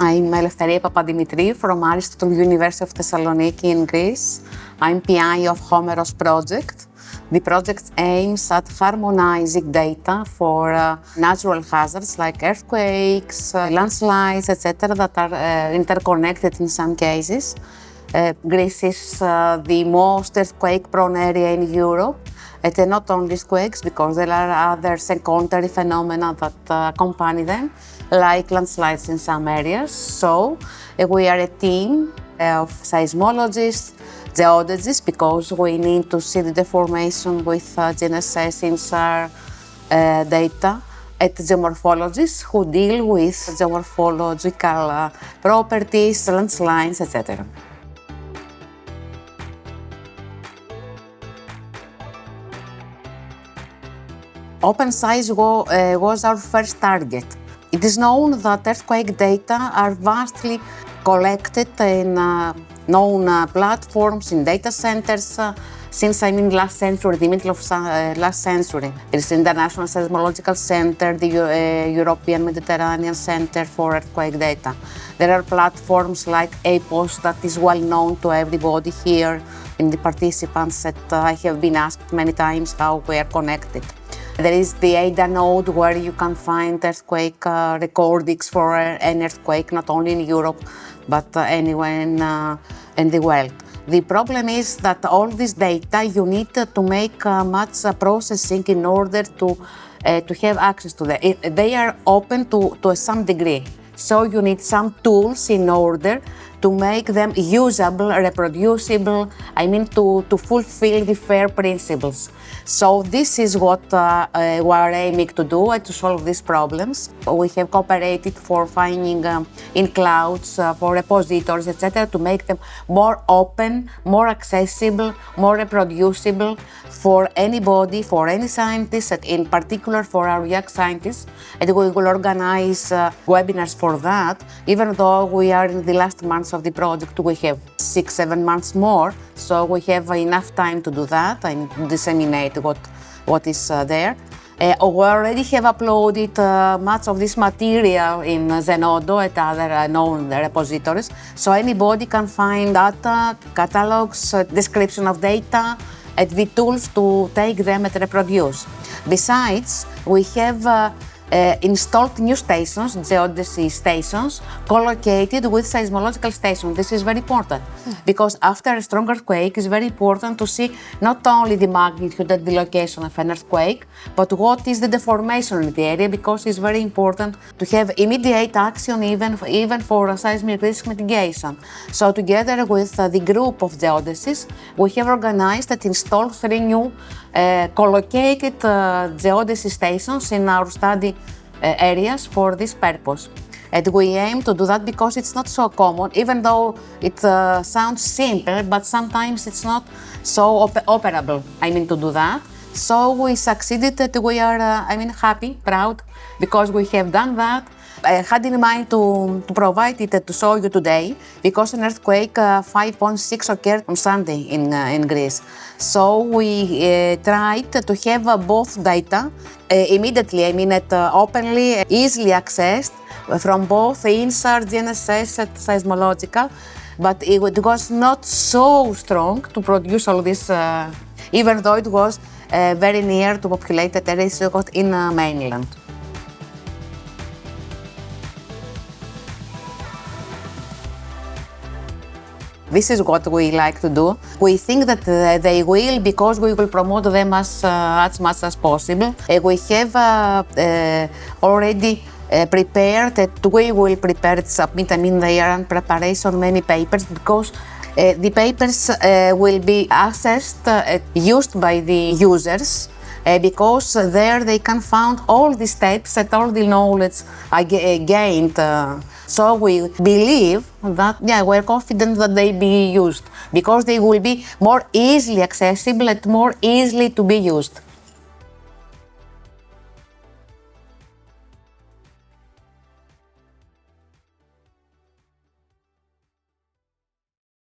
I'm Eleftheria Papadimitriou from Aristotle University of Thessaloniki in Greece. I'm PI of HOMEROS Project. The project aims at harmonizing data for natural hazards like earthquakes, landslides, etc. that are interconnected in some cases. Greece is the most earthquake-prone area in Europe. And not only earthquakes, because there are other secondary phenomena that accompany them, like landslides in some areas. So we are a team of seismologists, geodesists, because we need to see the deformation with GNSS INSAR data, and geomorphologists who deal with geomorphological properties, landslides, etc. Open size was our first target. It is known that earthquake data are vastly collected in known platforms, in data centers, since last century, the middle of last century. There is the International Seismological Center, the European Mediterranean Center for Earthquake Data. There are platforms like APOS that is well known to everybody here in the participants that I have been asked many times how we are connected. There is the ADA node where you can find earthquake recordings for an earthquake, not only in Europe, but anywhere in the world. The problem is that all this data you need to make much processing in order to have access to them. They are open to some degree. So you need some tools in order to make them usable, reproducible, to fulfill the FAIR principles. So this is what we are aiming to do, to solve these problems. We have cooperated for finding in clouds, for repositories, etc., to make them more open, more accessible, more reproducible for anybody, for any scientist, and in particular for our young scientists. And we will organize webinars for that. Even though we are in the last months of the project, we have 6-7 months more, so we have enough time to do that and disseminate what is there. We already have uploaded much of this material in Zenodo and other known repositories, so anybody can find data, catalogs, description of data, and the tools to take them and reproduce. Besides, we have installed new stations, geodesy stations, collocated with seismological stations. This is very important because after a strong earthquake, it's very important to see not only the magnitude and the location of an earthquake, but what is the deformation in the area, because it's very important to have immediate action even for seismic risk mitigation. So together with the group of geodesists, we have organized and installed 3 new collocated geodesy stations in our study areas for this purpose. And we aim to do that because it's not so common, even though it sounds simple, but sometimes it's not so operable, to do that. So we succeeded, and we are, happy, proud, because we have done that. I had in mind to provide it to show you today, because an earthquake 5.6 occurred on Sunday in Greece. So we tried to have both data immediately, openly, easily accessed from both INSAR, GNSS and seismological, but it was not so strong to produce all this, even though it was very near to populated areas in mainland. This is what we like to do. We think that they will, because we will promote them as much as possible. We have already prepared, and we will prepare to submit, they are in preparation, many papers, because the papers will be accessed, used by the users, because there they can find all the steps and all the knowledge gained. So we believe that, we're confident that they be used, because they will be more easily accessible and more easily to be used.